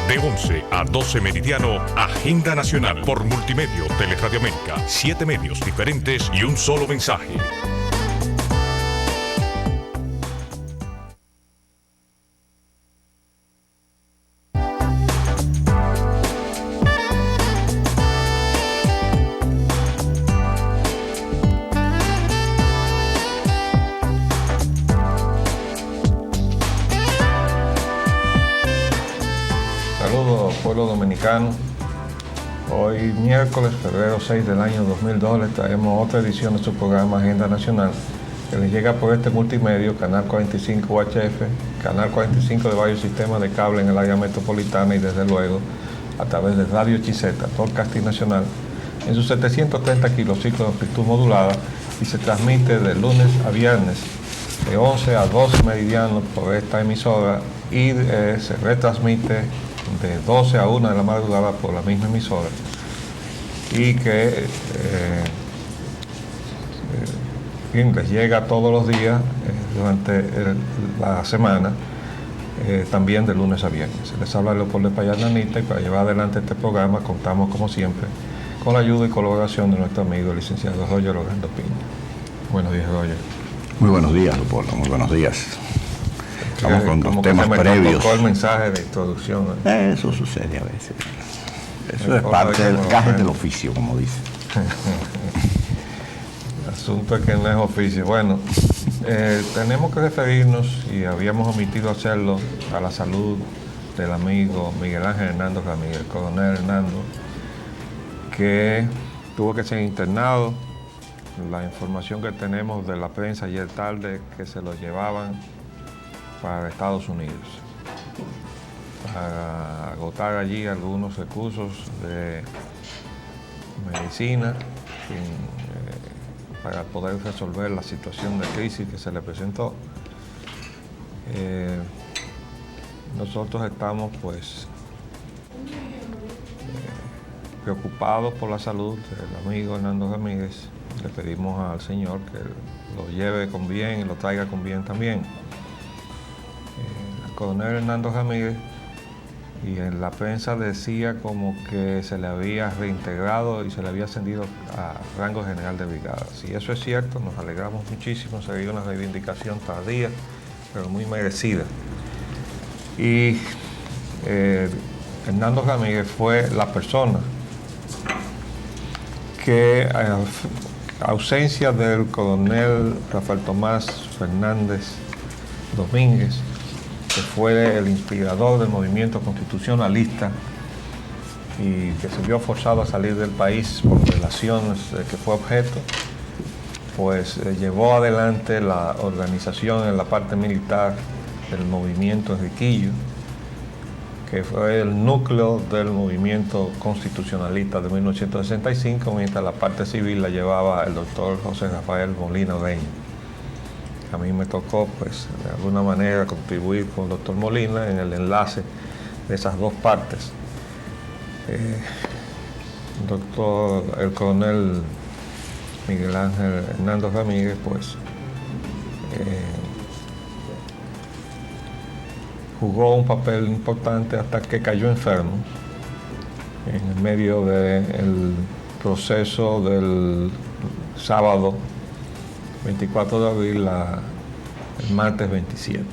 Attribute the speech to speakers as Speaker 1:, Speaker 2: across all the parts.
Speaker 1: De 11 a 12 meridiano, Agenda Nacional por Multimedio Teleradio América. 7 medios diferentes y un solo mensaje.
Speaker 2: Pueblo dominicano. Hoy miércoles, febrero 6 del año 2002, les traemos otra edición de su programa Agenda Nacional, que les llega por este multimedio, Canal 45 UHF, Canal 45 de varios sistemas de cable en el área metropolitana y desde luego a través de Radio Chiseta, Podcasting Nacional, en sus 730 kilociclos de amplitud modulada, y se transmite de lunes a viernes de 11 a 12 meridianos por esta emisora y se retransmite de 12 a 1 de la madrugada por la misma emisora, y que les llega todos los días durante la semana, también de lunes a viernes. Les habla Leopoldo Payananita, y para llevar adelante este programa contamos, como siempre, con la ayuda y colaboración de nuestro amigo el licenciado Roger Orlando Piña. Buenos días, Roger.
Speaker 3: Muy buenos días, Leopoldo, muy buenos días. Vamos con los temas previos.
Speaker 2: El mensaje de introducción, ¿no?
Speaker 3: Eso sucede a veces. Eso es parte del gaje del oficio, como dice.
Speaker 2: El asunto es que no es oficio. Bueno, tenemos que referirnos, y habíamos omitido hacerlo, a la salud del amigo Miguel Ángel Hernando Ramírez, el coronel Hernando, que tuvo que ser internado. La información que tenemos de la prensa ayer tarde, que se lo llevaban para Estados Unidos, para agotar allí algunos recursos de medicina, para poder resolver la situación de crisis que se le presentó. Nosotros estamos pues preocupados por la salud del amigo Hernando Ramírez. Le pedimos al Señor que lo lleve con bien y lo traiga con bien también. El coronel Hernando Ramírez, y en la prensa decía como que se le había reintegrado y se le había ascendido a rango general de brigada. Si eso es cierto, nos alegramos muchísimo. Sería una reivindicación tardía, pero muy merecida. Y Hernando Ramírez fue la persona que, a ausencia del coronel Rafael Tomás Fernández Domínguez, que fue el inspirador del movimiento constitucionalista y que se vio forzado a salir del país por relaciones de que fue objeto, pues llevó adelante la organización en la parte militar del movimiento Enriquillo, que fue el núcleo del movimiento constitucionalista de 1965, mientras la parte civil la llevaba el doctor José Rafael Molina Oreña. A mí me tocó, pues, de alguna manera contribuir con el doctor Molina en el enlace de esas dos partes. El coronel Miguel Ángel Hernando Ramírez, pues, jugó un papel importante hasta que cayó enfermo en el medio del proceso del sábado 24 de abril el martes 27.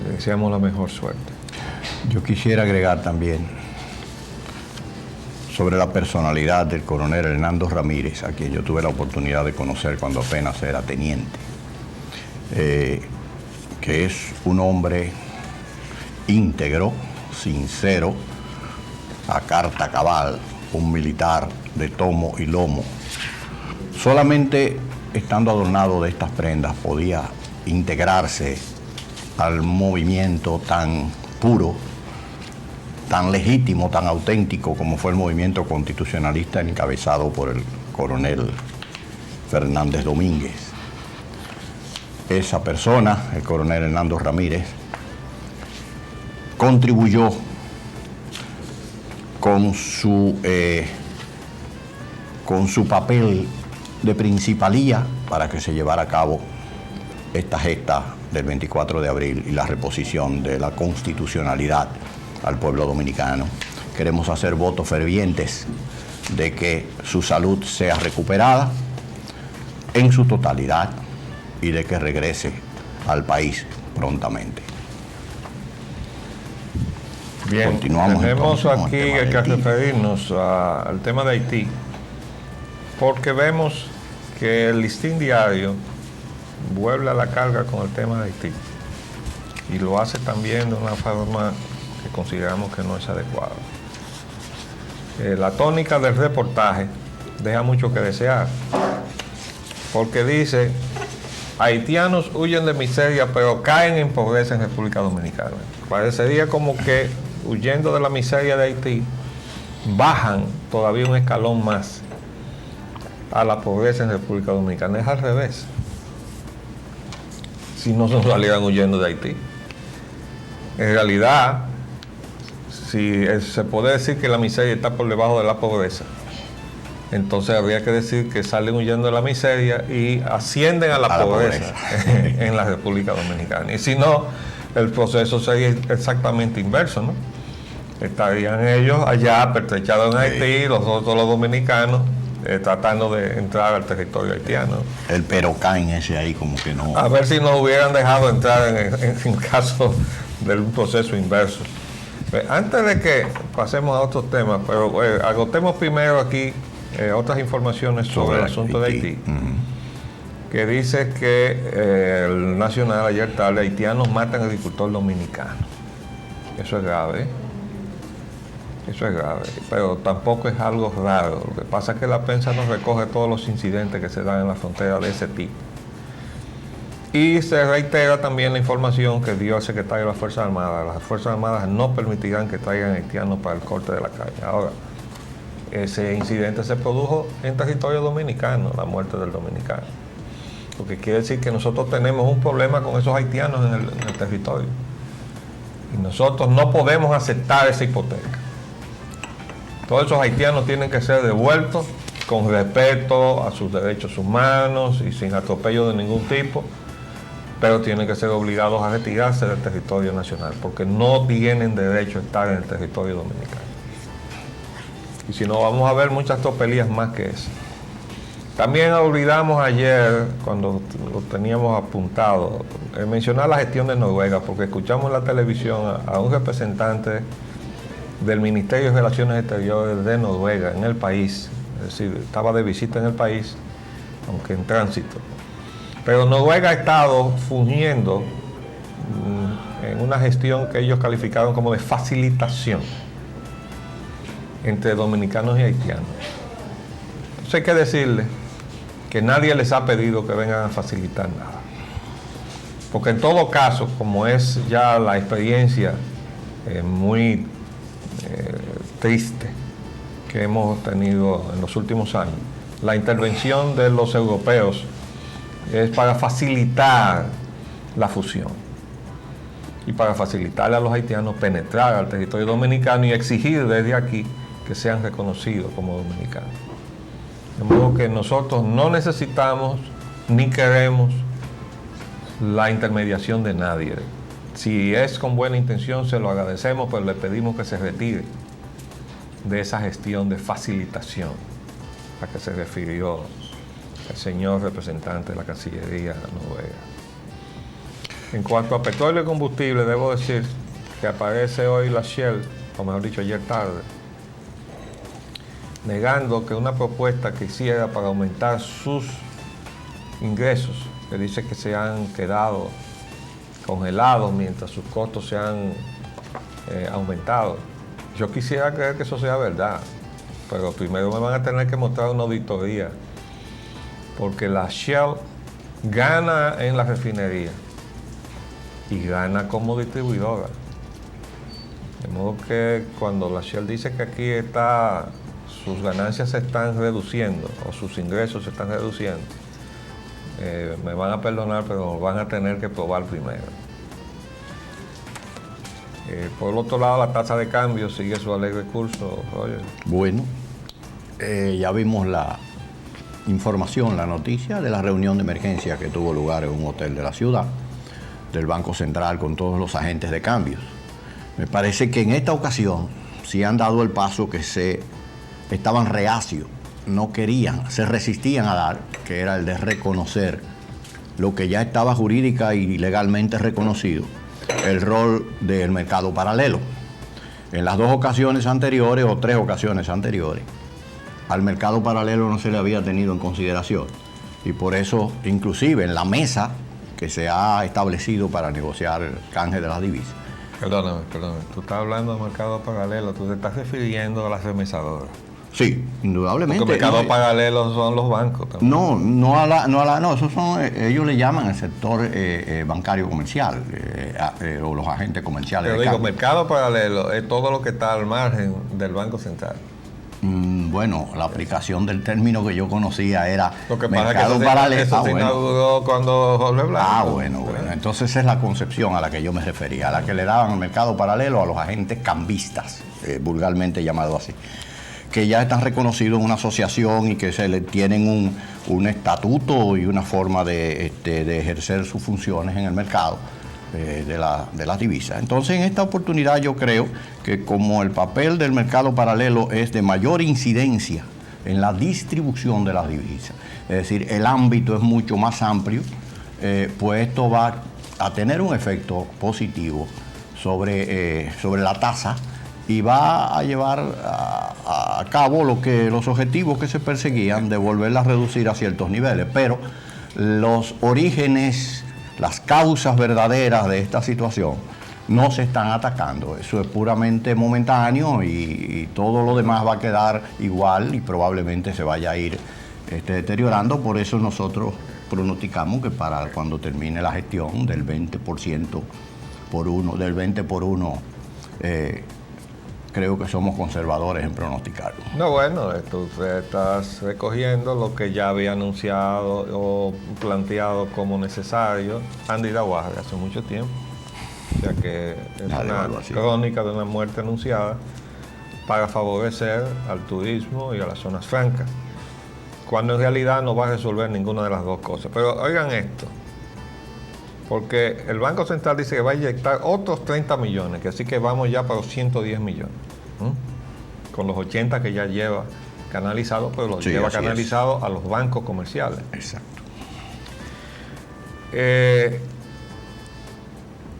Speaker 2: Le deseamos la mejor suerte.
Speaker 3: Yo quisiera agregar también sobre la personalidad del coronel Hernando Ramírez, a quien yo tuve la oportunidad de conocer cuando apenas era teniente, que es un hombre íntegro, sincero, a carta cabal, un militar de tomo y lomo. Solamente estando adornado de estas prendas podía integrarse al movimiento tan puro, tan legítimo, tan auténtico como fue el movimiento constitucionalista encabezado por el coronel Fernández Domínguez. Esa persona, el coronel Hernando Ramírez, contribuyó con su papel de principalía para que se llevara a cabo esta gesta del 24 de abril y la reposición de la constitucionalidad al pueblo dominicano. Queremos hacer votos fervientes de que su salud sea recuperada en su totalidad y de que regrese al país prontamente.
Speaker 2: Bien,
Speaker 3: continuamos
Speaker 2: tenemos
Speaker 3: entonces
Speaker 2: aquí que referirnos al tema de Haití, porque vemos que el Listín Diario vuelve a la carga con el tema de Haití y lo hace también de una forma que consideramos que no es adecuada. La tónica del reportaje deja mucho que desear, porque dice: haitianos huyen de miseria pero caen en pobreza en República Dominicana. Parecería como que huyendo de la miseria de Haití bajan todavía un escalón más a la pobreza en República Dominicana. Es al revés. Si no se salieran huyendo de Haití, en realidad, si se puede decir que la miseria está por debajo de la pobreza, entonces habría que decir que salen huyendo de la miseria y ascienden a la pobreza en la República Dominicana. Y si no, el proceso sería exactamente inverso, ¿no? Estarían ellos allá pertrechados en Haití, los otros los dominicanos tratando de entrar al territorio haitiano.
Speaker 3: El perocain ese ahí como que no...
Speaker 2: A ver si nos hubieran dejado entrar en caso del proceso inverso. Antes de que pasemos a otros temas, pero agotemos primero aquí otras informaciones sobre el asunto de Haití. Que dice que el Nacional ayer tarde, haitianos matan al agricultor dominicano. Eso es grave. Eso es grave, pero tampoco es algo raro. Lo que pasa es que la prensa no recoge todos los incidentes que se dan en la frontera de ese tipo. Y se reitera también la información que dio el secretario de las Fuerzas Armadas. Las Fuerzas Armadas no permitirán que traigan haitianos para el corte de la calle. Ahora, ese incidente se produjo en territorio dominicano, la muerte del dominicano. Lo que quiere decir que nosotros tenemos un problema con esos haitianos en el territorio. Y nosotros no podemos aceptar esa hipoteca. Todos esos haitianos tienen que ser devueltos con respeto a sus derechos humanos y sin atropello de ningún tipo, pero tienen que ser obligados a retirarse del territorio nacional, porque no tienen derecho a estar en el territorio dominicano. Y si no, vamos a ver muchas tropelías más que esa. También olvidamos ayer, cuando lo teníamos apuntado, mencionar la gestión de Noruega, porque escuchamos en la televisión a un representante del Ministerio de Relaciones Exteriores de Noruega en el país, es decir, estaba de visita en el país, aunque en tránsito. Pero Noruega ha estado fungiendo en una gestión que ellos calificaron como de facilitación entre dominicanos y haitianos. Entonces hay que decirle que nadie les ha pedido que vengan a facilitar nada. Porque en todo caso, como es ya la experiencia muy triste que hemos tenido en los últimos años, la intervención de los europeos es para facilitar la fusión y para facilitarle a los haitianos penetrar al territorio dominicano y exigir desde aquí que sean reconocidos como dominicanos. De modo que nosotros no necesitamos ni queremos la intermediación de nadie. Si es con buena intención, se lo agradecemos, pero le pedimos que se retire de esa gestión de facilitación a que se refirió el señor representante de la Cancillería noruega. En cuanto a petróleo y combustible, debo decir que aparece hoy la Shell, o mejor dicho, ayer tarde, negando que una propuesta que hiciera para aumentar sus ingresos, que dice que se han quedado congelados mientras sus costos se han aumentado. Yo quisiera creer que eso sea verdad, pero primero me van a tener que mostrar una auditoría, porque la Shell gana en la refinería y gana como distribuidora. De modo que cuando la Shell dice que aquí sus ganancias se están reduciendo o sus ingresos se están reduciendo, me van a perdonar, pero van a tener que probar primero. Por el otro lado, la tasa de cambio sigue su alegre curso, Roger.
Speaker 3: Bueno, ya vimos la información, la noticia de la reunión de emergencia que tuvo lugar en un hotel de la ciudad, del Banco Central con todos los agentes de cambios. Me parece que en esta ocasión sí han dado el paso que estaban reacios, no querían, se resistían a dar, que era el de reconocer lo que ya estaba jurídica y legalmente reconocido, el rol del mercado paralelo. En las 2 ocasiones anteriores o 3 ocasiones anteriores, al mercado paralelo no se le había tenido en consideración. Y por eso, inclusive en la mesa que se ha establecido para negociar el canje de las divisas.
Speaker 2: Perdóname. Tú estás hablando de mercado paralelo, tú te estás refiriendo a las remesadoras.
Speaker 3: Sí, indudablemente.
Speaker 2: Porque mercados paralelos son los bancos también.
Speaker 3: No, esos son, ellos le llaman el sector bancario comercial, o los agentes comerciales.
Speaker 2: Pero digo, mercado paralelo es todo lo que está al margen del Banco Central.
Speaker 3: Bueno, la aplicación del término que yo conocía era
Speaker 2: lo que
Speaker 3: mercado
Speaker 2: pasa
Speaker 3: paralelo.
Speaker 2: Eso se inauguró cuando Jorge Blanco.
Speaker 3: Bueno. Entonces esa es la concepción a la que yo me refería, a la que le daban el mercado paralelo a los agentes cambistas, vulgarmente llamado así, que ya están reconocidos en una asociación y que se le tienen un estatuto y una forma de ejercer sus funciones en el mercado de las divisas. Entonces, en esta oportunidad yo creo que como el papel del mercado paralelo es de mayor incidencia en la distribución de las divisas, es decir, el ámbito es mucho más amplio, pues esto va a tener un efecto positivo sobre la tasa y va a llevar a cabo los objetivos que se perseguían de volverla a reducir a ciertos niveles. Pero los orígenes, las causas verdaderas de esta situación no se están atacando. Eso es puramente momentáneo y todo lo demás va a quedar igual y probablemente se vaya a ir deteriorando. Por eso nosotros pronosticamos que para cuando termine la gestión del 20% por uno, creo que somos conservadores en pronosticarlo.
Speaker 2: No, bueno, tú estás recogiendo lo que ya había anunciado o planteado como necesario Andy Dawaje hace mucho tiempo. O sea que es una crónica de una muerte anunciada para favorecer al turismo y a las zonas francas, cuando en realidad no va a resolver ninguna de las dos cosas. Pero oigan esto, porque el Banco Central dice que va a inyectar otros 30 millones, que así que vamos ya para los 110 millones, con los 80 que ya lleva canalizado, pero los lleva canalizado a los bancos comerciales.
Speaker 3: Exacto.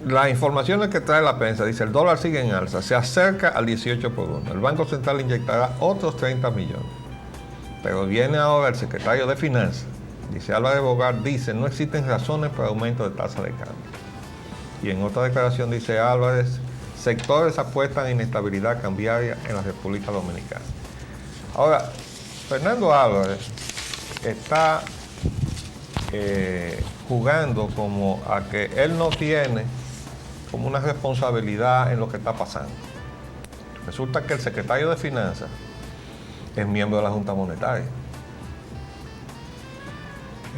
Speaker 2: Las informaciones que trae la prensa dice el dólar sigue en alza, se acerca al 18 por 1. El Banco Central inyectará otros 30 millones. Pero viene ahora el secretario de Finanzas, dice Álvarez Bogal, dice no existen razones para aumento de tasa de cambio. Y en otra declaración dice Álvarez, sectores apuestan a inestabilidad cambiaria en la República Dominicana. Ahora, Fernando Álvarez está jugando como a que él no tiene como una responsabilidad en lo que está pasando. Resulta que el secretario de Finanzas es miembro de la Junta Monetaria.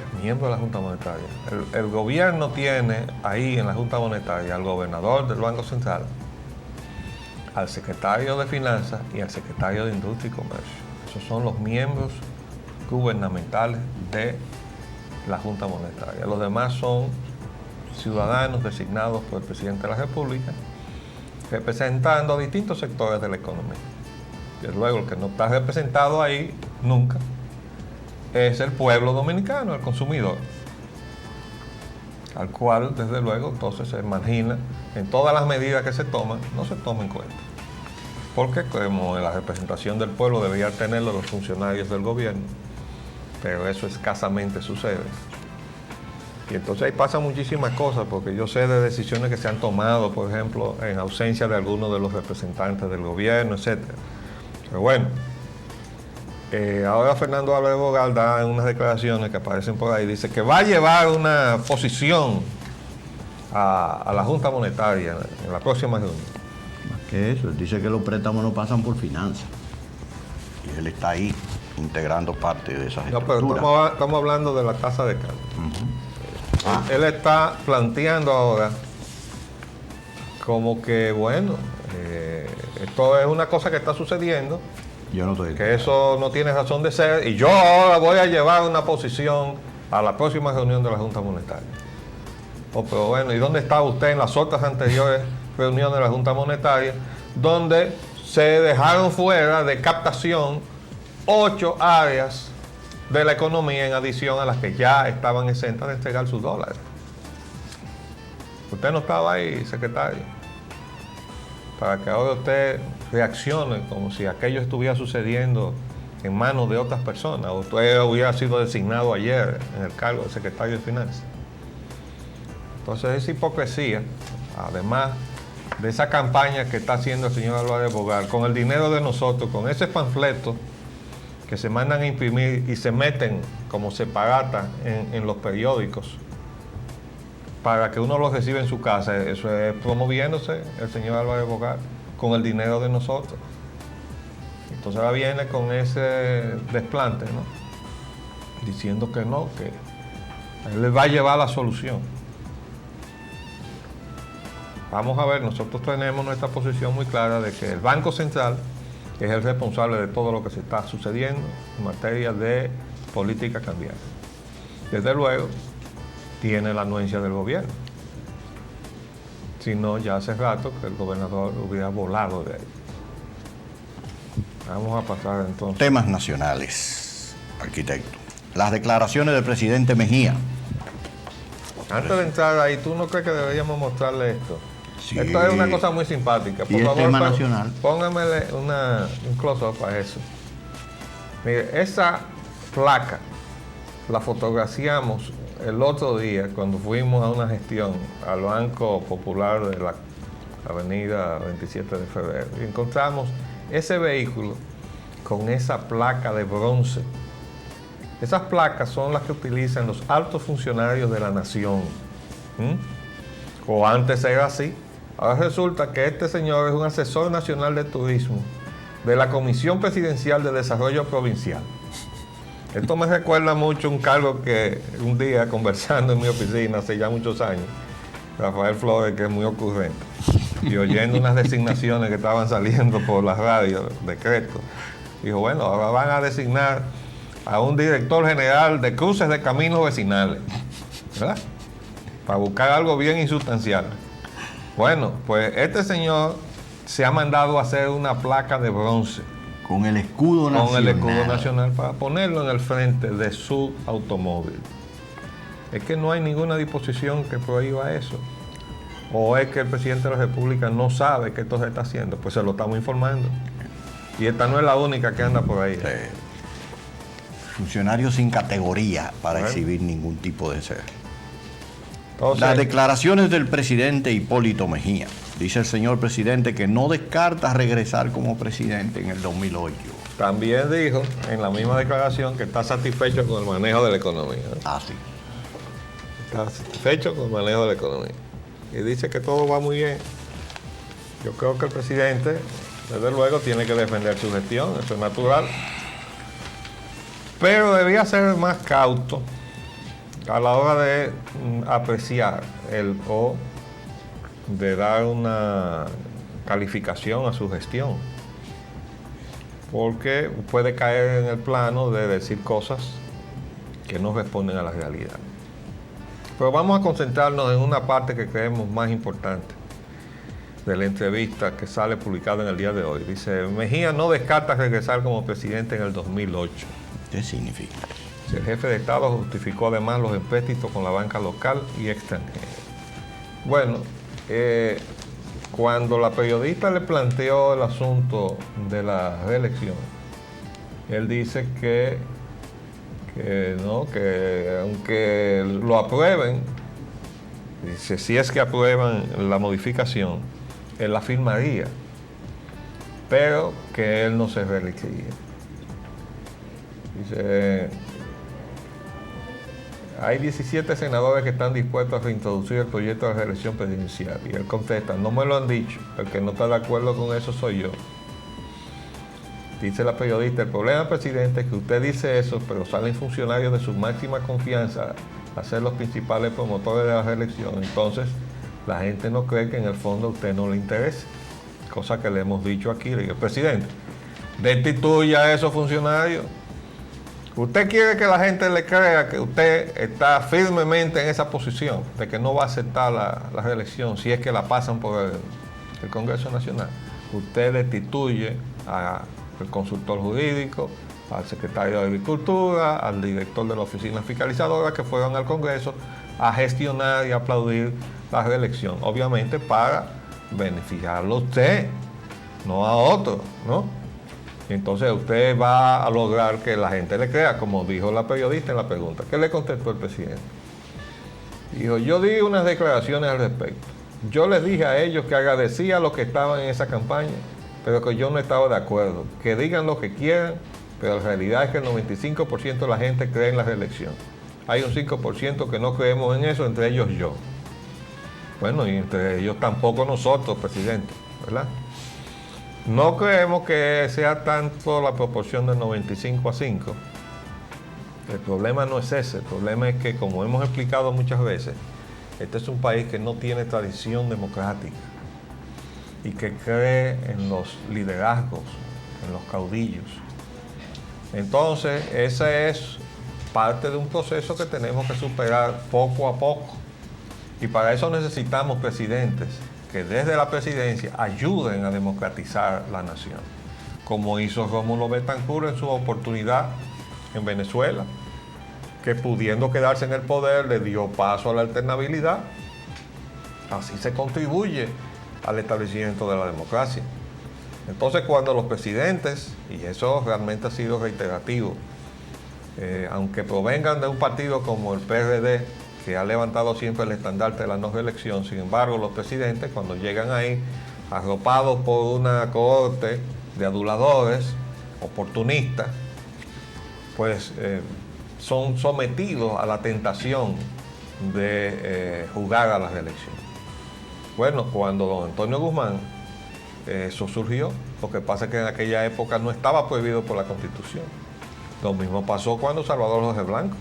Speaker 2: Es miembro de la Junta Monetaria. El gobierno tiene ahí en la Junta Monetaria al gobernador del Banco Central, al secretario de Finanzas y al secretario de Industria y Comercio. Esos son los miembros gubernamentales de la Junta Monetaria. Los demás son ciudadanos designados por el presidente de la República, representando a distintos sectores de la economía. Desde luego, el que no está representado ahí nunca es el pueblo dominicano, el consumidor, al cual, desde luego, entonces se margina en todas las medidas que se toman, no se toma en cuenta. Porque como la representación del pueblo deberían tenerlo los funcionarios del gobierno, pero eso escasamente sucede. Y entonces ahí pasan muchísimas cosas, porque yo sé de decisiones que se han tomado, por ejemplo, en ausencia de algunos de los representantes del gobierno, etc. Pero bueno, ahora Fernando Álvarez Bogal da en unas declaraciones que aparecen por ahí, dice que va a llevar una posición a la Junta Monetaria en la próxima reunión.
Speaker 3: Más que eso, él dice que los préstamos no pasan por finanzas. Y él está ahí integrando parte de esas estructuras.
Speaker 2: No, pero estamos hablando de la tasa de cambio. Él está planteando ahora como que, bueno, esto es una cosa que está sucediendo,
Speaker 3: yo no estoy
Speaker 2: que eso no tiene razón de ser, y yo ahora voy a llevar una posición a la próxima reunión de la Junta Monetaria. Oh, pero bueno, ¿y dónde estaba usted en las otras anteriores reuniones de la Junta Monetaria, donde se dejaron fuera de captación 8 áreas de la economía en adición a las que ya estaban exentas de entregar sus dólares? Usted no estaba ahí, secretario, para que ahora usted reaccione como si aquello estuviera sucediendo en manos de otras personas. Usted hubiera sido designado ayer en el cargo de secretario de Finanzas. Entonces esa hipocresía, además de esa campaña que está haciendo el señor Álvarez Bogar, con el dinero de nosotros, con ese panfleto que se mandan a imprimir y se meten como separata en los periódicos para que uno los reciba en su casa, eso es promoviéndose el señor Álvarez Bogar con el dinero de nosotros. Entonces ahora viene con ese desplante, ¿no? Diciendo que no, que él les va a llevar la solución. Vamos a ver, nosotros tenemos nuestra posición muy clara de que el Banco Central es el responsable de todo lo que se está sucediendo en materia de política cambiaria. Desde luego, tiene la anuencia del gobierno. Si no, ya hace rato que el gobernador hubiera volado de ahí. Vamos a pasar entonces.
Speaker 3: Temas nacionales, arquitecto. Las declaraciones del presidente Mejía.
Speaker 2: Antes de entrar ahí, ¿tú no crees que deberíamos mostrarle esto?
Speaker 3: Sí.
Speaker 2: Esto es una cosa muy simpática. Por
Speaker 3: ¿Y el
Speaker 2: favor,
Speaker 3: tema nacional?
Speaker 2: Póngamele un close-up a eso. Mire, esa placa la fotografiamos el otro día cuando fuimos a una gestión al Banco Popular de la avenida 27 de febrero. Y encontramos ese vehículo con esa placa de bronce. Esas placas son las que utilizan los altos funcionarios de la nación. O antes era así. Ahora resulta que este señor es un asesor nacional de turismo de la Comisión Presidencial de Desarrollo Provincial. Esto me recuerda mucho un cargo que un día conversando en mi oficina hace ya muchos años, Rafael Flores, que es muy ocurrente, y oyendo unas designaciones que estaban saliendo por la radio, decretos, dijo, bueno, ahora van a designar a un director general de cruces de caminos vecinales, ¿verdad? Para buscar algo bien insustancial. Bueno, pues este señor se ha mandado a hacer una placa de bronce.
Speaker 3: Con el escudo nacional.
Speaker 2: Con el escudo nacional para ponerlo en el frente de su automóvil. Es que no hay ninguna disposición que prohíba eso. O es que el presidente de la República no sabe que esto se está haciendo. Pues se lo estamos informando. Y esta no es la única que anda por ahí.
Speaker 3: Sí. Funcionarios sin categoría para exhibir ningún tipo de ser.
Speaker 2: Entonces,
Speaker 3: las declaraciones del presidente Hipólito Mejía. Dice el señor presidente que no descarta regresar como presidente en el 2008.
Speaker 2: También dijo en la misma declaración que está satisfecho con el manejo de la economía.
Speaker 3: Ah, sí.
Speaker 2: Está satisfecho con el manejo de la economía. Y dice que todo va muy bien. Yo creo que el presidente, desde luego, tiene que defender su gestión, eso es natural. Pero debía ser más cauto a la hora de apreciar o de dar una calificación a su gestión, porque puede caer en el plano de decir cosas que no responden a la realidad. Pero vamos a concentrarnos en una parte que creemos más importante de la entrevista que sale publicada en el día de hoy. Dice, Mejía no descarta regresar como presidente en el 2008.
Speaker 3: ¿Qué significa?
Speaker 2: El jefe de Estado justificó además los empréstitos con la banca local y extranjera. Bueno, cuando la periodista le planteó el asunto de la reelección, él dice que aunque lo aprueben, dice, si es que aprueban la modificación, él la firmaría, pero que él no se reelegiría. Dice, hay 17 senadores que están dispuestos a reintroducir el proyecto de reelección presidencial. Y él contesta, no me lo han dicho, el que no está de acuerdo con eso soy yo. Dice la periodista, el problema, presidente, es que usted dice eso, pero salen funcionarios de su máxima confianza a ser los principales promotores de la reelección. Entonces, la gente no cree que en el fondo a usted no le interese. Cosa que le hemos dicho aquí. Le digo, presidente, destituya a esos funcionarios. Usted quiere que la gente le crea que usted está firmemente en esa posición de que no va a aceptar la reelección si es que la pasan por el Congreso Nacional. Usted destituye al consultor jurídico, al secretario de Agricultura, al director de la oficina fiscalizadora que fueron al Congreso a gestionar y aplaudir la reelección. Obviamente para beneficiarlo a usted, no a otro, ¿no? Entonces usted va a lograr que la gente le crea, como dijo la periodista en la pregunta. ¿Qué le contestó el presidente? Dijo, yo di unas declaraciones al respecto. Yo les dije a ellos que agradecía a los que estaban en esa campaña, pero que yo no estaba de acuerdo. Que digan lo que quieran, pero la realidad es que el 95% de la gente cree en la reelección. Hay un 5% que no creemos en eso, entre ellos yo. Bueno, y entre ellos tampoco nosotros, presidente, ¿verdad? No creemos que sea tanto la proporción del 95 a 5. El problema no es ese. El problema es que, como hemos explicado muchas veces, este es un país que no tiene tradición democrática y que cree en los liderazgos, en los caudillos. Entonces, ese es parte de un proceso que tenemos que superar poco a poco. Y para eso necesitamos presidentes que desde la presidencia ayuden a democratizar la nación, como hizo Rómulo Betancourt en su oportunidad en Venezuela, que pudiendo quedarse en el poder le dio paso a la alternabilidad. Así se contribuye al establecimiento de la democracia. Entonces, cuando los presidentes, y eso realmente ha sido reiterativo, aunque provengan de un partido como el PRD, que ha levantado siempre el estandarte de la no reelección, sin embargo, los presidentes, cuando llegan ahí, arropados por una cohorte de aduladores, oportunistas, pues son sometidos a la tentación de jugar a la reelección. Bueno, cuando don Antonio Guzmán, eso surgió. Lo que pasa es que en aquella época no estaba prohibido por la Constitución. Lo mismo pasó cuando Salvador Jorge Blanco.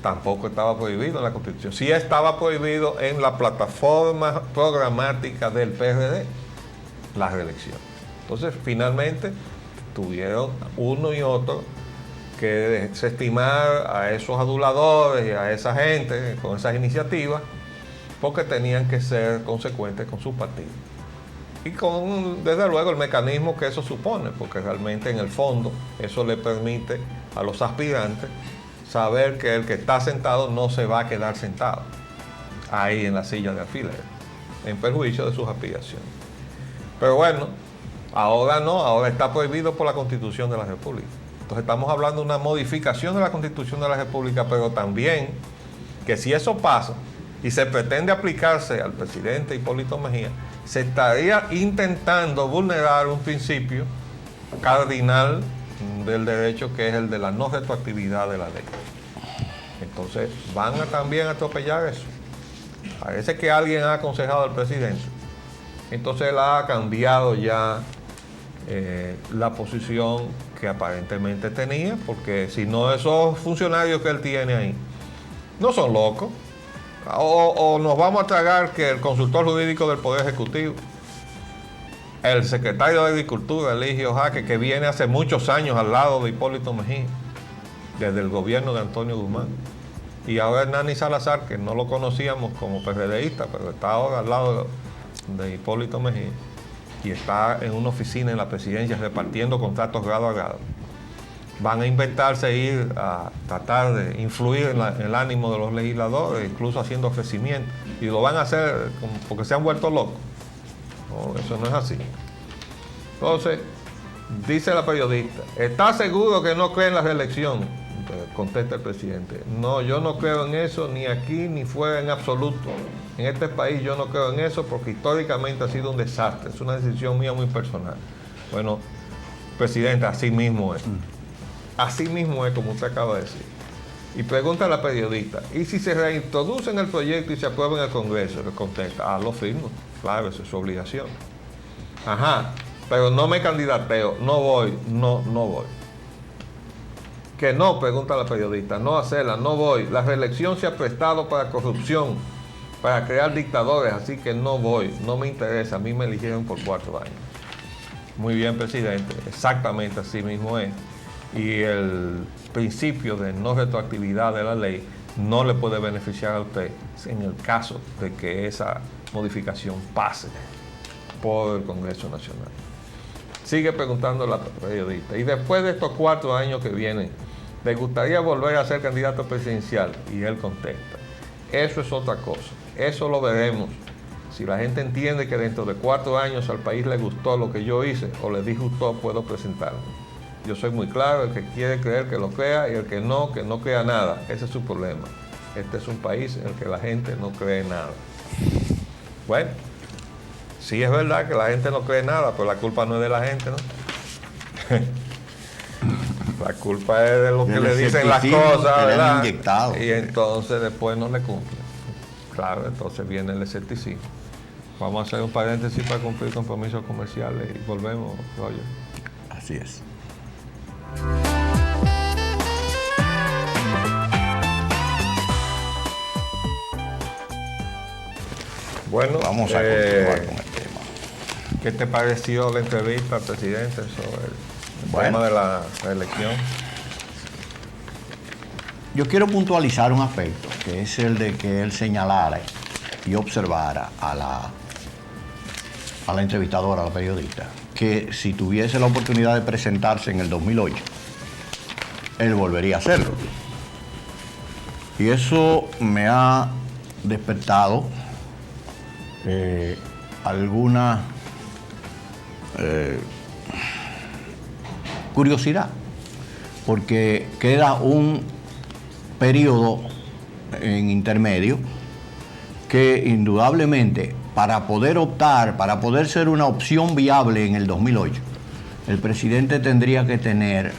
Speaker 2: Tampoco estaba prohibido en la Constitución. Sí estaba prohibido en la plataforma programática del PRD, la reelección. Entonces, finalmente, tuvieron uno y otro que desestimar a esos aduladores y a esa gente con esas iniciativas, porque tenían que ser consecuentes con su partido. Y con, desde luego, el mecanismo que eso supone, porque realmente en el fondo eso le permite a los aspirantes saber que el que está sentado no se va a quedar sentado ahí en la silla de alfiler, en perjuicio de sus aspiraciones. Pero bueno, ahora no, ahora está prohibido por la Constitución de la República. Entonces estamos hablando de una modificación de la Constitución de la República, pero también que si eso pasa y se pretende aplicarse al presidente Hipólito Mejía, se estaría intentando vulnerar un principio cardinal del derecho, que es el de la no retroactividad de la ley. Entonces van a también atropellar eso. Parece que alguien ha aconsejado al presidente, entonces él ha cambiado ya la posición que aparentemente tenía, porque si no, esos funcionarios que él tiene ahí no son locos, o nos vamos a tragar que el consultor jurídico del Poder Ejecutivo, el secretario de Agricultura, Eligio Jaque, que viene hace muchos años al lado de Hipólito Mejía, desde el gobierno de Antonio Guzmán, y ahora Hernani Salazar, que no lo conocíamos como PRDista, pero está ahora al lado de Hipólito Mejía, y está en una oficina en la presidencia repartiendo contratos grado a grado. Van a inventarse ir a tratar de influir en el ánimo de los legisladores, incluso haciendo ofrecimientos, y lo van a hacer porque se han vuelto locos. No, eso no es así. Entonces, dice la periodista, ¿está seguro que no cree en la reelección? Entonces, contesta el presidente, no, yo no creo en eso, ni aquí ni fuera, en absoluto. En este país yo no creo en eso porque históricamente ha sido un desastre, es una decisión mía muy personal. Bueno, presidente, así mismo es. Así mismo es, como usted acaba de decir. Y pregunta a la periodista, ¿y si se reintroduce en el proyecto y se aprueba en el Congreso? Le contesta, lo firmo. Claro, esa es su obligación. Ajá, pero no me candidateo, no voy, no voy. Que no, pregunta la periodista, no hacerla, no voy. La reelección se ha prestado para corrupción, para crear dictadores, así que no voy, no me interesa, a mí me eligieron por 4 años. Muy bien, presidente, exactamente así mismo es. y el principio de no retroactividad de la ley no le puede beneficiar a usted en el caso de que esa modificación pase por el Congreso Nacional. Sigue preguntando la periodista, y después de estos 4 años que vienen, ¿le gustaría volver a ser candidato presidencial? Y él contesta, eso es otra cosa, eso lo veremos. Si la gente entiende que dentro de 4 años al país le gustó lo que yo hice o le disgustó, puedo presentarme. Yo soy muy claro, el que quiere creer que lo crea y el que no crea nada. Ese es su problema. Este es un país en el que la gente no cree nada. Bueno, sí es verdad que la gente no cree nada, pero la culpa no es de la gente, ¿no? La culpa es de lo que le dicen las cosas, ¿verdad? Y entonces después no le cumplen. Claro, entonces viene el escepticismo. Vamos a hacer un paréntesis para cumplir compromisos comerciales y volvemos, Roger.
Speaker 3: Así es.
Speaker 2: Bueno,
Speaker 3: vamos a continuar con el tema.
Speaker 2: ¿Qué te pareció la entrevista al presidente sobre el tema de la reelección?
Speaker 3: Yo quiero puntualizar un aspecto, que es el de que él señalara y observara a la entrevistadora, a la periodista, que si tuviese la oportunidad de presentarse en el 2008, él volvería a hacerlo. Y eso me ha despertado alguna curiosidad, porque queda un periodo en intermedio que indudablemente para poder optar, para poder ser una opción viable en el 2008, el presidente tendría que tener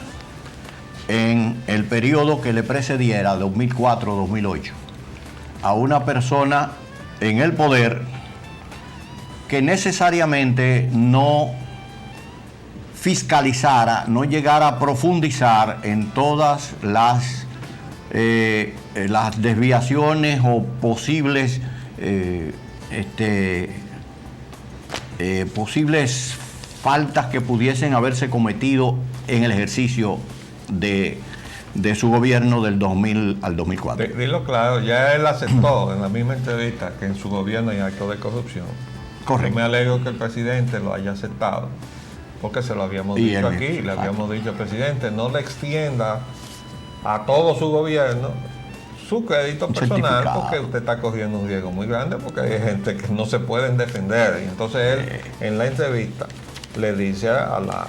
Speaker 3: en el periodo que le precediera, 2004-2008, a una persona en el poder que necesariamente no fiscalizara, no llegara a profundizar en todas las desviaciones o posibles posibles faltas que pudiesen haberse cometido en el ejercicio de su gobierno del 2000 al 2004.
Speaker 2: Dilo claro, ya él aceptó en la misma entrevista que en su gobierno hay actos de corrupción.
Speaker 3: Correcto.
Speaker 2: Yo me alegro que el presidente lo haya aceptado, porque se lo habíamos dicho aquí, le habíamos dicho al presidente, no le extienda a todo su gobierno su crédito personal, porque usted está corriendo un riesgo muy grande, porque hay gente que no se pueden defender. Y entonces él en la entrevista le dice a la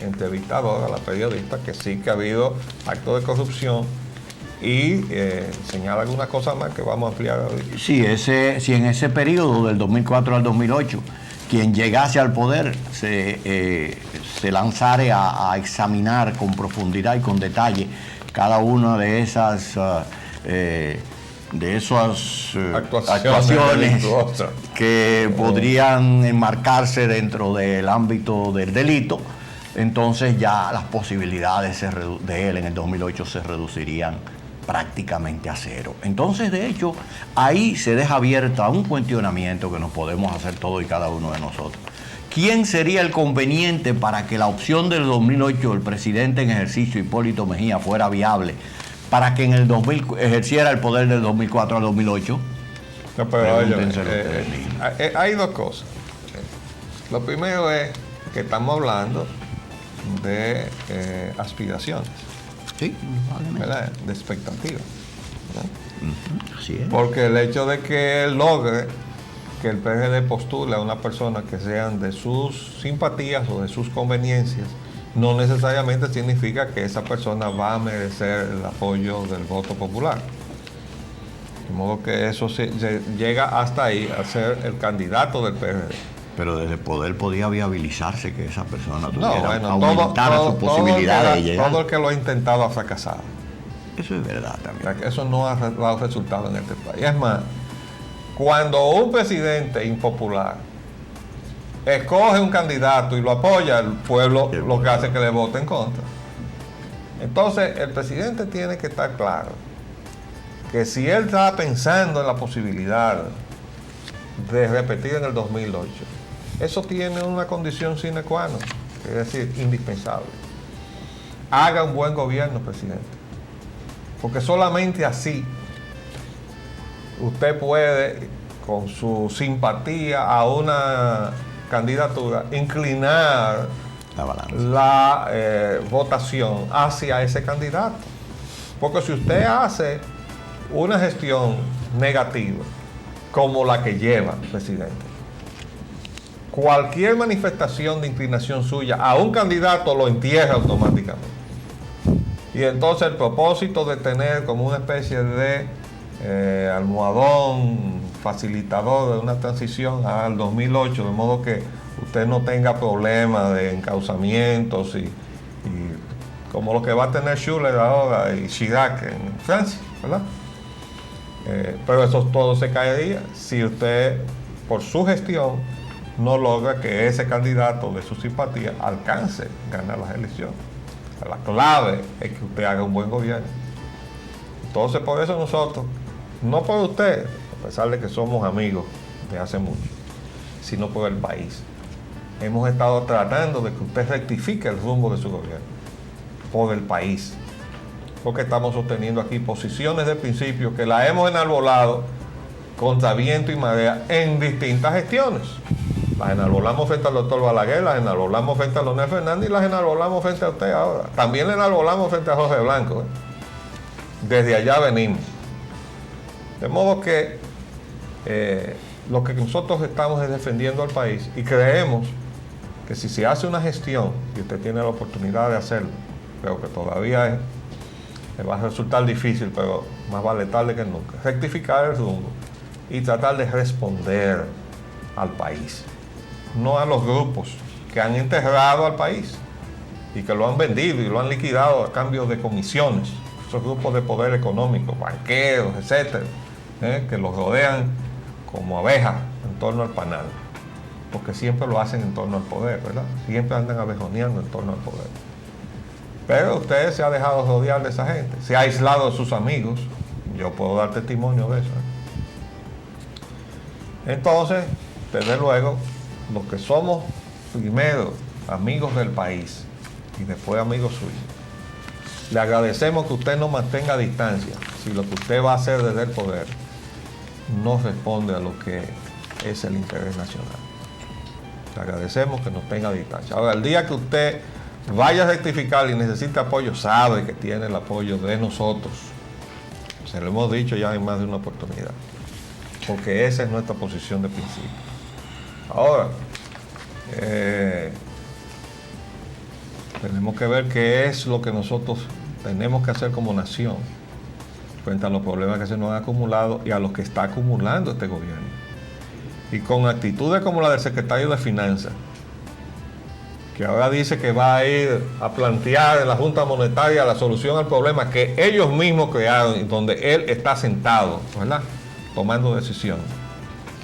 Speaker 2: entrevistadora, a la periodista, que sí que ha habido actos de corrupción y señala algunas cosas más que vamos a ampliar ahorita.
Speaker 3: Sí, si en ese periodo del 2004 al 2008 quien llegase al poder se lanzare a examinar con profundidad y con detalle cada una de esas actuaciones que podrían enmarcarse dentro del ámbito del delito, entonces ya las posibilidades de él en el 2008 se reducirían prácticamente a cero. Entonces, de hecho, ahí se deja abierta un cuestionamiento que nos podemos hacer todos y cada uno de nosotros. ¿Quién sería el conveniente para que la opción del 2008, el presidente en ejercicio Hipólito Mejía, fuera viable, para que en el 2000 ejerciera el poder del 2004 al 2008?
Speaker 2: No, pero hay dos cosas. Lo primero es que estamos hablando de aspiraciones.
Speaker 3: Sí,
Speaker 2: ¿verdad? De expectativas.
Speaker 3: Así es.
Speaker 2: Porque el hecho de que él logre que el PRD postule a una persona que sean de sus simpatías o de sus conveniencias, no necesariamente significa que esa persona va a merecer el apoyo del voto popular. De modo que eso se llega hasta ahí a ser el candidato del PRD.
Speaker 3: Pero desde el poder podía viabilizarse que esa persona aumentara su posibilidad de llegar.
Speaker 2: Todo el que lo ha intentado ha fracasado.
Speaker 3: Eso es verdad también.
Speaker 2: Eso no ha dado resultado en este país. Es más, cuando un presidente impopular escoge un candidato y lo apoya, el pueblo lo que hace es que le vote en contra. Entonces, el presidente tiene que estar claro que si él está pensando en la posibilidad de repetir en el 2008, eso tiene una condición sine qua non, es decir, indispensable. haga un buen gobierno, presidente. Porque solamente así usted puede, con su simpatía a una candidatura, inclinar la votación hacia ese candidato. Porque si usted hace una gestión negativa, como la que lleva, presidente, cualquier manifestación de inclinación suya a un candidato lo entierra automáticamente. Y entonces el propósito de tener como una especie de almohadón facilitador de una transición al 2008, de modo que usted no tenga problemas de encauzamientos y como lo que va a tener Schuller ahora y Chirac en Francia, ¿verdad? Pero eso todo se caería si usted, por su gestión, no logra que ese candidato de su simpatía alcance ganar las elecciones. La clave es que usted haga un buen gobierno. Entonces, por eso nosotros, no por usted, a pesar de que somos amigos de hace mucho, sino por el país, hemos estado tratando de que usted rectifique el rumbo de su gobierno, por el país. Porque estamos sosteniendo aquí posiciones de principio que las hemos enarbolado contra viento y marea en distintas gestiones. Las enarbolamos frente al doctor Balaguer, las enarbolamos frente a Leonel Fernández y las enarbolamos frente a usted ahora. También le enarbolamos frente a Jorge Blanco. Desde allá venimos. De modo que lo que nosotros estamos es defendiendo al país y creemos que si se hace una gestión, y usted tiene la oportunidad de hacerlo, creo que todavía va a resultar difícil, pero más vale tarde que nunca, rectificar el rumbo y tratar de responder al país, no a los grupos que han enterrado al país y que lo han vendido y lo han liquidado a cambio de comisiones, esos grupos de poder económico, banqueros, etcétera, que los rodean como abejas en torno al panal, porque siempre lo hacen en torno al poder, ¿verdad? Siempre andan abejoneando en torno al poder. Pero usted se ha dejado rodear de esa gente, se ha aislado de sus amigos, yo puedo dar testimonio de eso. Entonces, desde luego, los que somos primero amigos del país y después amigos suyos, le agradecemos que usted nos mantenga a distancia si lo que usted va a hacer desde el poder no responde a lo que es el interés nacional. Le agradecemos que nos tenga a distancia. Ahora, el día que usted vaya a rectificar y necesite apoyo, sabe que tiene el apoyo de nosotros. Se lo hemos dicho ya en más de una oportunidad, porque esa es nuestra posición de principio. Ahora, tenemos que ver qué es lo que nosotros tenemos que hacer como nación frente a los problemas que se nos han acumulado y a los que está acumulando este gobierno. Y con actitudes como la del secretario de Finanzas, que ahora dice que va a ir a plantear en la Junta Monetaria la solución al problema que ellos mismos crearon y donde él está sentado, ¿verdad?, tomando decisiones,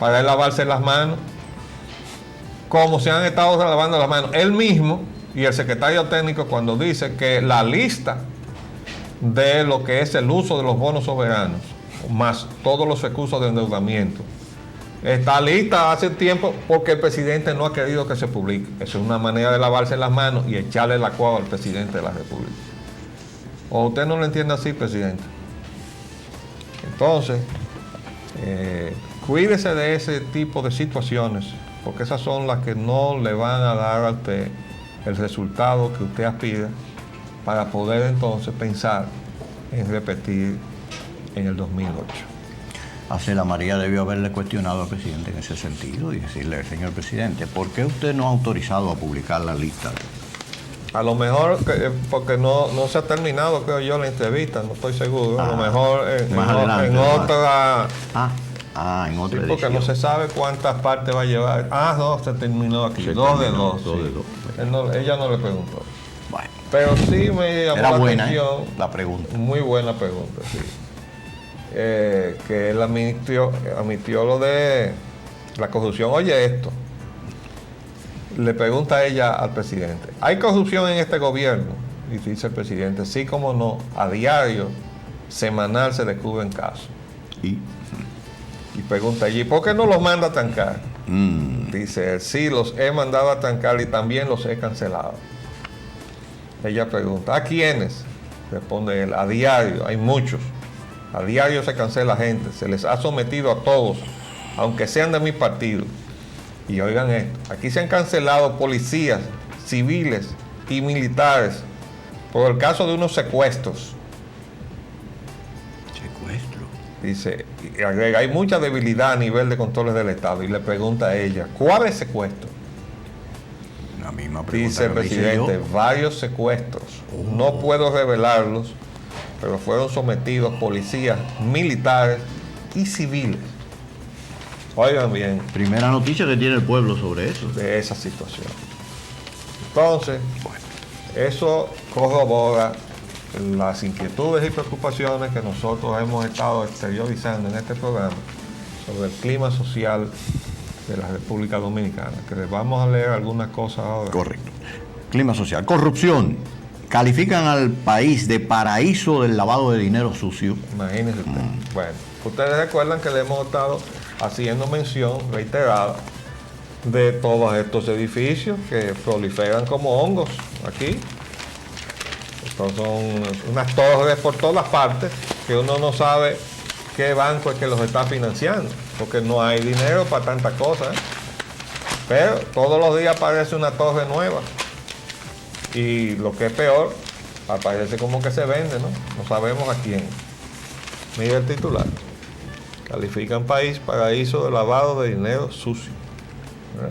Speaker 2: para él lavarse las manos, como se han estado lavando las manos él mismo y el secretario técnico cuando dice que la lista de lo que es el uso de los bonos soberanos, más todos los recursos de endeudamiento, está lista hace tiempo porque el presidente no ha querido que se publique. Eso es una manera de lavarse las manos y echarle la culpa al presidente de la República. ¿O usted no lo entiende así, presidente? Entonces, cuídese de ese tipo de situaciones, porque esas son las que no le van a dar a usted el resultado que usted aspira para poder entonces pensar en repetir en el 2008.
Speaker 3: Acela María debió haberle cuestionado al presidente en ese sentido y decirle, señor presidente, ¿por qué usted no ha autorizado a publicar la lista?
Speaker 2: A lo mejor, porque no se ha terminado, creo yo, la entrevista, no estoy seguro. A lo mejor en otra...
Speaker 3: en otra
Speaker 2: sí, porque
Speaker 3: edición.
Speaker 2: no se sabe cuántas partes va a llevar. No, se terminó aquí. Dos de dos. Ella no le preguntó.
Speaker 3: Bueno.
Speaker 2: Pero sí me llamó la atención.
Speaker 3: La pregunta.
Speaker 2: Muy buena pregunta, sí. Que él admitió lo de la corrupción. Oye esto, le pregunta a ella al presidente, ¿hay corrupción en este gobierno? Y dice el presidente, sí, como no, a diario, semanal se descubren casos. Y pregunta allí, ¿por qué no los manda a trancar? Dice él, sí, los he mandado a trancar y también los he cancelado. Ella pregunta, ¿a quiénes? Responde él, a diario, hay muchos. A diario se cancela gente, se les ha sometido a todos, aunque sean de mi partido. Y oigan esto, aquí se han cancelado policías, civiles y militares por el caso de unos secuestros.
Speaker 3: Secuestro.
Speaker 2: Dice, y agrega, hay mucha debilidad a nivel de controles del Estado. Y le pregunta a ella, ¿cuál es secuestro?
Speaker 3: La misma pregunta.
Speaker 2: Dice el
Speaker 3: que le hice
Speaker 2: presidente,
Speaker 3: yo.
Speaker 2: varios secuestros. No puedo revelarlos, pero fueron sometidos policías, militares y civiles. Oigan bien,
Speaker 3: Primera noticia que tiene el pueblo sobre eso.
Speaker 2: de esa situación. Entonces, eso corrobora las inquietudes y preocupaciones que nosotros hemos estado exteriorizando en este programa sobre el clima social de la República Dominicana, que les vamos a leer algunas cosas ahora.
Speaker 3: Correcto. Clima social. Corrupción. Califican al país de paraíso del lavado de dinero sucio.
Speaker 2: Imagínense usted. Bueno, ustedes recuerdan que le hemos estado haciendo mención reiterada de todos estos edificios que proliferan como hongos aquí. Estos son unas torres por todas partes que uno no sabe qué banco es que los está financiando, porque no hay dinero para tantas cosas, ¿eh? Pero todos los días aparece una torre nueva. Y lo que es peor, aparece como que se vende, ¿no? No sabemos a quién. Mira el titular. Califican país paraíso de lavado de dinero sucio. ¿Verdad?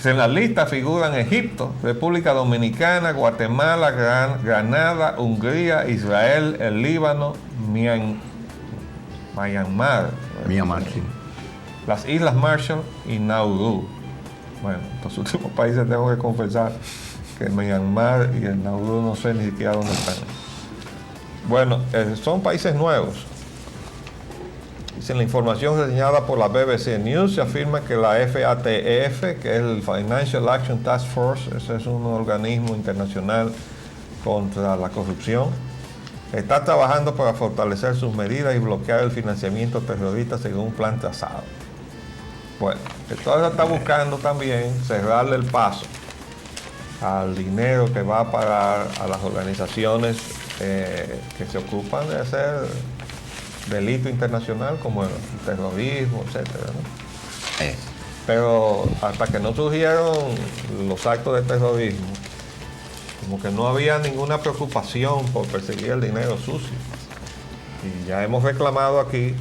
Speaker 2: En la lista figuran Egipto, República Dominicana, Guatemala, Granada, Hungría, Israel, el Líbano, Myanmar,
Speaker 3: Sí.
Speaker 2: las Islas Marshall y Nauru. Bueno, los últimos países tengo que confesar que Myanmar y el Nauru no sé ni siquiera dónde están. Bueno, son países nuevos. Dice, en la información reseñada por la BBC News se afirma que la FATF, que es el Financial Action Task Force, ese es un organismo internacional contra la corrupción, está trabajando para fortalecer sus medidas y bloquear el financiamiento terrorista según un plan trazado. Bueno, entonces está buscando también cerrarle el paso al dinero que va a parar a las organizaciones que se ocupan de hacer delito internacional como el terrorismo, etcétera, ¿no? Pero hasta que no surgieron los actos de terrorismo, como que no había ninguna preocupación por perseguir el dinero sucio. Y ya hemos reclamado aquí,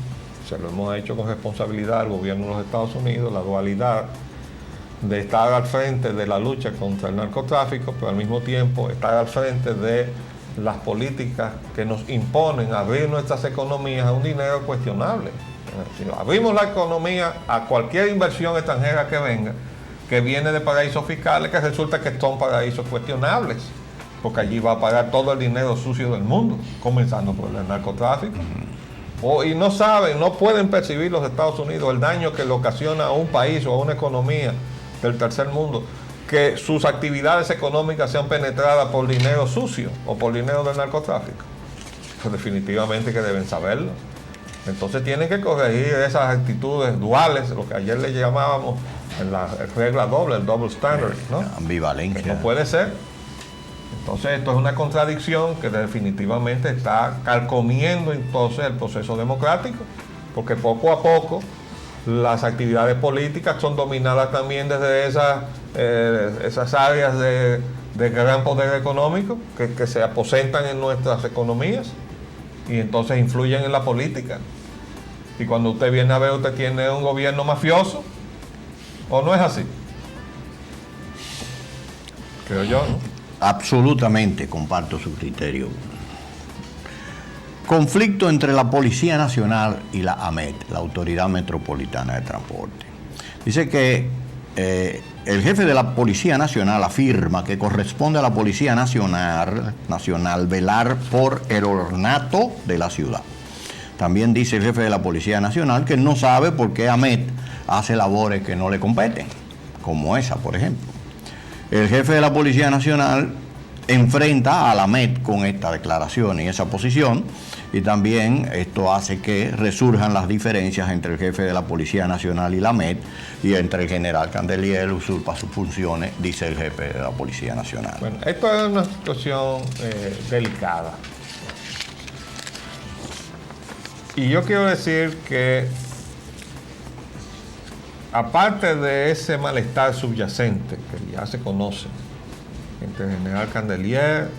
Speaker 2: se lo hemos hecho con responsabilidad al gobierno de los Estados Unidos, la dualidad de estar al frente de la lucha contra el narcotráfico, pero al mismo tiempo estar al frente de las políticas que nos imponen abrir nuestras economías a un dinero cuestionable. Si abrimos la economía a cualquier inversión extranjera que venga, que viene de paraísos fiscales, que resulta que son paraísos cuestionables, porque allí va a pagar todo el dinero sucio del mundo, comenzando por el narcotráfico. Y no saben, no pueden percibir los Estados Unidos el daño que le ocasiona a un país o a una economía del tercer mundo, que sus actividades económicas sean penetradas por dinero sucio o por dinero del narcotráfico. Pues definitivamente que deben saberlo. Entonces tienen que corregir esas actitudes duales, lo que ayer le llamábamos en la regla doble, el double standard, ¿no?
Speaker 3: Ambivalencia.
Speaker 2: Que no puede ser. Entonces esto es una contradicción que definitivamente está carcomiendo entonces el proceso democrático, porque poco a poco las actividades políticas son dominadas también desde esas áreas de gran poder económico que se aposentan en nuestras economías y entonces influyen en la política. Y cuando usted viene a ver, usted tiene un gobierno mafioso, ¿o no es así? Creo yo, ¿no?
Speaker 3: Absolutamente comparto su criterio. Conflicto entre la Policía Nacional y la AMET, la Autoridad Metropolitana de Transporte. Dice que el jefe de la Policía Nacional afirma que corresponde a la Policía Nacional velar por el ornato de la ciudad. También dice el jefe de la Policía Nacional que no sabe por qué AMET hace labores que no le competen, como esa, por ejemplo. El jefe de la Policía Nacional enfrenta a la AMET con esta declaración y esa posición Y también esto hace que resurjan las diferencias entre el jefe de la Policía Nacional y la AMET, y entre el general Candelier usurpa sus funciones, dice el jefe de la Policía Nacional.
Speaker 2: Bueno, esto es una situación delicada. Y yo quiero decir que, aparte de ese malestar subyacente que ya se conoce entre el general Candelier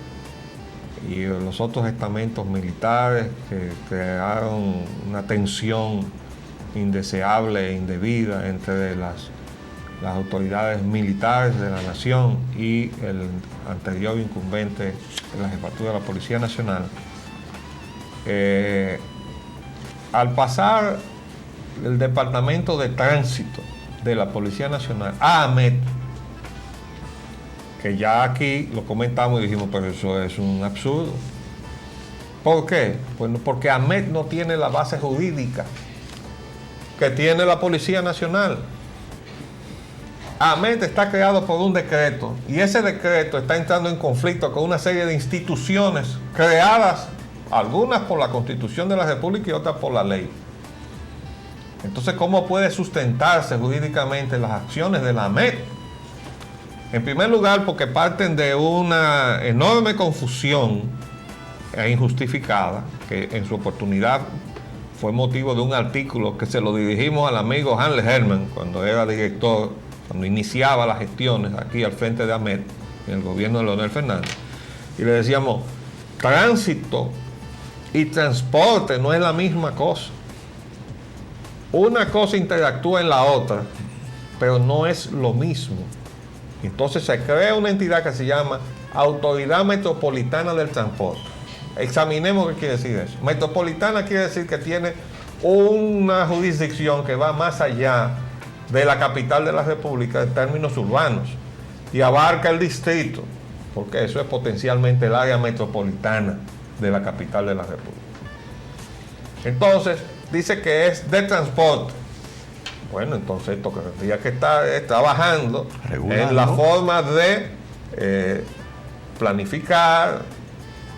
Speaker 2: y los otros estamentos militares que crearon una tensión indeseable e indebida entre las autoridades militares de la nación y el anterior incumbente de la jefatura de la Policía Nacional, al pasar el Departamento de Tránsito de la Policía Nacional a AMET, que ya aquí lo comentamos y dijimos, pero eso es un absurdo. ¿Por qué? Bueno, porque AMET no tiene la base jurídica que tiene la Policía Nacional. AMET está creado por un decreto, y ese decreto está entrando en conflicto con una serie de instituciones creadas, algunas por la Constitución de la República y otras por la ley. Entonces, ¿cómo puede sustentarse jurídicamente las acciones de la AMET? En primer lugar, porque parten de una enorme confusión e injustificada, que en su oportunidad fue motivo de un artículo que se lo dirigimos al amigo Hanle Herman cuando era director, cuando iniciaba las gestiones aquí al frente de AMET, en el gobierno de Leonel Fernández, y le decíamos, tránsito y transporte no es la misma cosa. Una cosa interactúa en la otra, pero no es lo mismo. Entonces se crea una entidad que se llama Autoridad Metropolitana del Transporte. Examinemos qué quiere decir eso. Metropolitana quiere decir que tiene una jurisdicción que va más allá de la capital de la República en términos urbanos y abarca el distrito, porque eso es potencialmente el área metropolitana de la capital de la República. Entonces, dice que es de transporte. Bueno, entonces esto que tendría que estar trabajando en la forma de planificar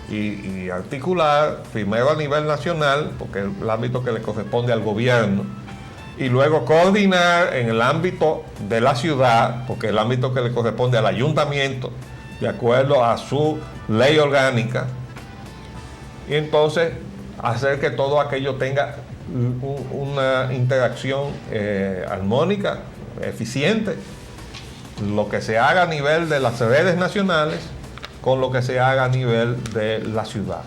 Speaker 2: y articular, primero a nivel nacional, porque es el ámbito que le corresponde al gobierno, y luego coordinar en el ámbito de la ciudad, porque es el ámbito que le corresponde al ayuntamiento, de acuerdo a su ley orgánica, y entonces hacer que todo aquello tenga una interacción armónica, eficiente, lo que se haga a nivel de las redes nacionales con lo que se haga a nivel de la ciudad,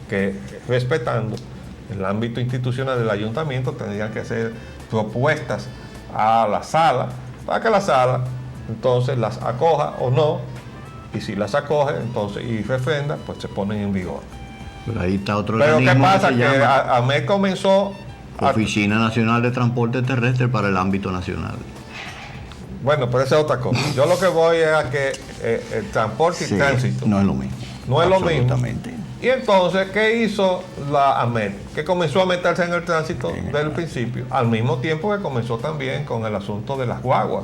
Speaker 2: que respetando el ámbito institucional del ayuntamiento tendrían que ser propuestas a la sala, para que la sala entonces las acoja o no, y si las acoge entonces y refrenda, pues se ponen en vigor.
Speaker 3: Pero ahí está otro
Speaker 2: Pero ¿qué pasa?
Speaker 3: que
Speaker 2: Que
Speaker 3: llama
Speaker 2: AMET comenzó
Speaker 3: Oficina Nacional de Transporte Terrestre para el ámbito nacional.
Speaker 2: Bueno, pero esa es otra cosa. Yo lo que voy es a que el transporte y tránsito
Speaker 3: no es lo mismo.
Speaker 2: No es lo mismo.
Speaker 3: Absolutamente.
Speaker 2: Y entonces, ¿qué hizo la AMET? Que comenzó a meterse en el tránsito desde el principio, al mismo tiempo que comenzó también con el asunto de las guaguas.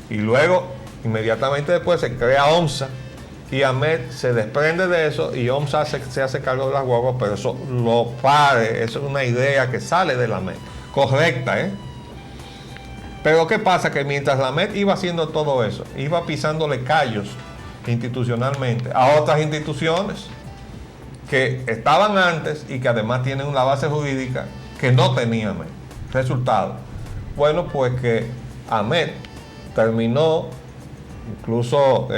Speaker 2: Y luego, inmediatamente después, se crea OMSA, y AMET se desprende de eso, y OMSA se hace cargo de las guaguas, pero eso lo pare, eso es una idea que sale de la AMET. Correcta, ¿eh? Pero ¿qué pasa? Que mientras la AMET iba haciendo todo eso, iba pisándole callos institucionalmente a otras instituciones que estaban antes y que además tienen una base jurídica que no tenía AMET. Resultado, bueno, pues que AMET terminó incluso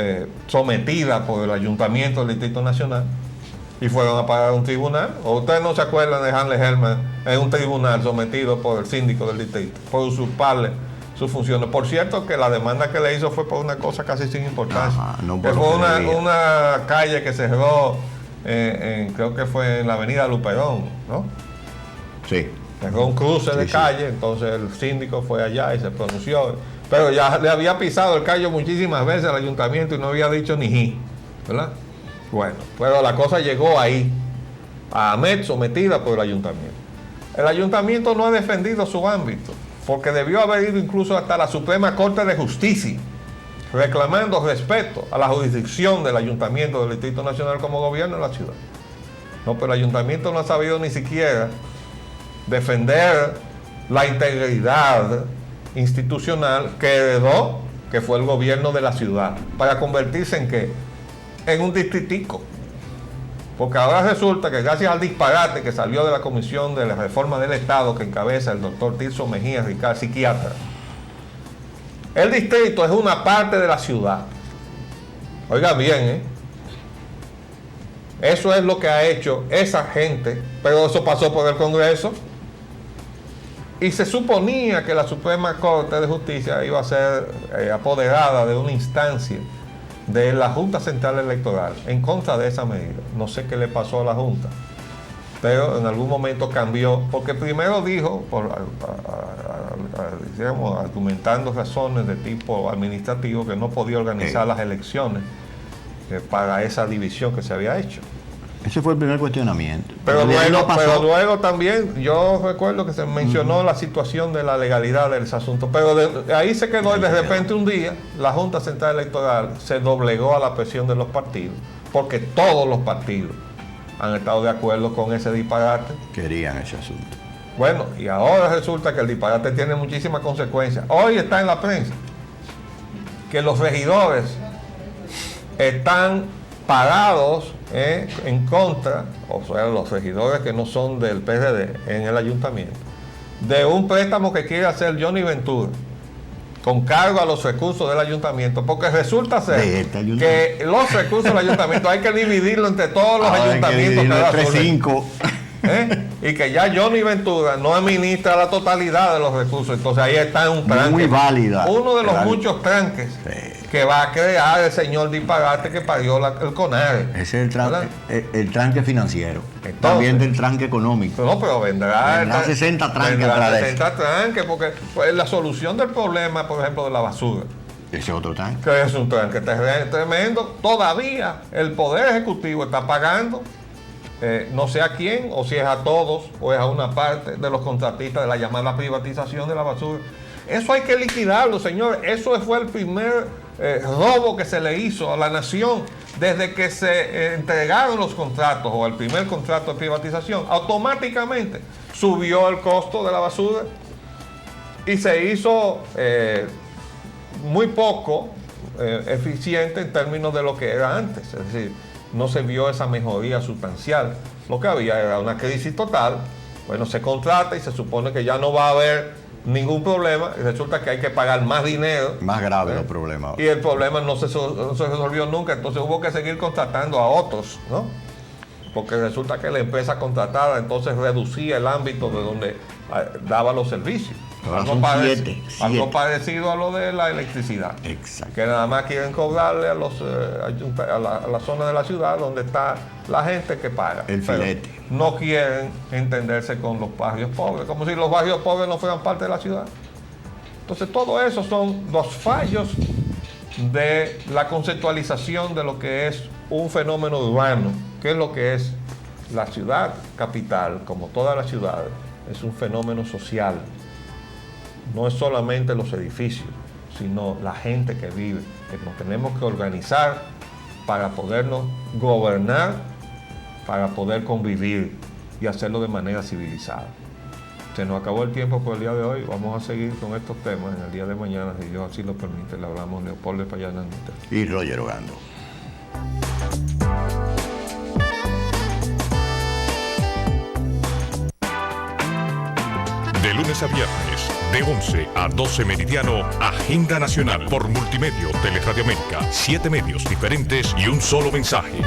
Speaker 2: sometida por el Ayuntamiento del Distrito Nacional y fueron a pagar a un tribunal. ¿O ustedes no se acuerdan de Hanle Herman en un tribunal sometido por el síndico del distrito por usurparle sus funciones? Por cierto, que la demanda que le hizo fue por una cosa casi sin importancia.
Speaker 3: Ajá, no
Speaker 2: que fue una calle que cerró, creo que fue en la avenida Luperón, ¿no?
Speaker 3: Sí.
Speaker 2: Cerró un cruce de calle, entonces el síndico fue allá y se pronunció. Pero ya le había pisado el callo muchísimas veces al ayuntamiento y no había dicho ni ji, ¿verdad? Bueno, pero la cosa llegó ahí, a AMET sometida por el ayuntamiento. El ayuntamiento no ha defendido su ámbito, porque debió haber ido incluso hasta la Suprema Corte de Justicia, reclamando respeto a la jurisdicción del Ayuntamiento del Distrito Nacional como gobierno de la ciudad. No, pero el ayuntamiento no ha sabido ni siquiera defender la integridad institucional que heredó, que fue el gobierno de la ciudad, para convertirse en ¿qué? En un distritico. Porque ahora resulta que gracias al disparate que salió de la Comisión de la Reforma del Estado que encabeza el doctor Tirso Mejía Ricard, psiquiatra, el distrito es una parte de la ciudad. Oiga bien, eso es lo que ha hecho esa gente, pero eso pasó por el Congreso y se suponía que la Suprema Corte de Justicia iba a ser apoderada de una instancia de la Junta Central Electoral en contra de esa medida. No sé qué le pasó a la Junta, pero en algún momento cambió, porque primero dijo, digamos, argumentando razones de tipo administrativo, que no podía organizar las elecciones para esa división que se había hecho.
Speaker 3: Ese fue el primer cuestionamiento.
Speaker 2: Pero luego también, yo recuerdo que se mencionó la situación de la legalidad de ese asunto, pero ahí se quedó y de repente un día la Junta Central Electoral se doblegó a la presión de los partidos, porque todos los partidos han estado de acuerdo con ese disparate.
Speaker 3: Querían ese asunto.
Speaker 2: Bueno, y ahora resulta que el disparate tiene muchísimas consecuencias. Hoy está en la prensa que los regidores están parados en contra, o sea, los regidores que no son del PRD en el ayuntamiento, de un préstamo que quiere hacer Johnny Ventura con cargo a los recursos del ayuntamiento, porque resulta ser que los recursos del ayuntamiento hay que dividirlo entre todos los ayuntamientos
Speaker 3: entre 5.
Speaker 2: Y que ya Johnny Ventura no administra la totalidad de los recursos. Entonces ahí está un tranque.
Speaker 3: Muy válida.
Speaker 2: Uno de los muchos tranques que va a crear el señor disparate que parió el CONARE.
Speaker 3: Ese es el tranque financiero. Entonces, también del tranque económico.
Speaker 2: No, pero vendrá
Speaker 3: 60 tranques.
Speaker 2: Vendrá 60 tranques, porque pues, la solución del problema, por ejemplo, de la basura.
Speaker 3: Ese otro tranque.
Speaker 2: Que es un tranque tremendo. Todavía el Poder Ejecutivo está pagando. No sé a quién, o si es a todos, o es a una parte de los contratistas de la llamada privatización de la basura. Eso hay que liquidarlo, señores. Eso fue el primer robo que se le hizo a la nación desde que se entregaron los contratos, o el primer contrato de privatización. Automáticamente subió el costo de la basura y se hizo muy poco eficiente en términos de lo que era antes. Es decir, no se vio esa mejoría sustancial. Lo que había era una crisis total. Bueno, se contrata y se supone que ya no va a haber ningún problema. Y resulta que hay que pagar más dinero.
Speaker 3: Más grave los problemas.
Speaker 2: Y el problema no se resolvió nunca. Entonces hubo que seguir contratando a otros, ¿no? Porque resulta que la empresa contratada entonces reducía el ámbito de donde daba los servicios. Algo parecido a lo de la electricidad.
Speaker 3: Exacto.
Speaker 2: Que nada más quieren cobrarle a la zona de la ciudad donde está la gente que paga.
Speaker 3: El filete.
Speaker 2: No quieren entenderse con los barrios pobres, como si los barrios pobres no fueran parte de la ciudad. Entonces todo eso son los fallos de la conceptualización de lo que es un fenómeno urbano, que es lo que es la ciudad capital, como todas las ciudades, es un fenómeno social. No es solamente los edificios, sino la gente que vive, que nos tenemos que organizar para podernos gobernar, para poder convivir y hacerlo de manera civilizada. Se nos acabó el tiempo por el día de hoy. Vamos a seguir con estos temas en el día de mañana, si Dios así lo permite. Le hablamos Leopoldo Espallana
Speaker 3: y Roger Ogando.
Speaker 1: De lunes a viernes, de 11 a 12 meridiano, Agenda Nacional por Multimedio, Teleradio América, 7 medios diferentes y un solo mensaje.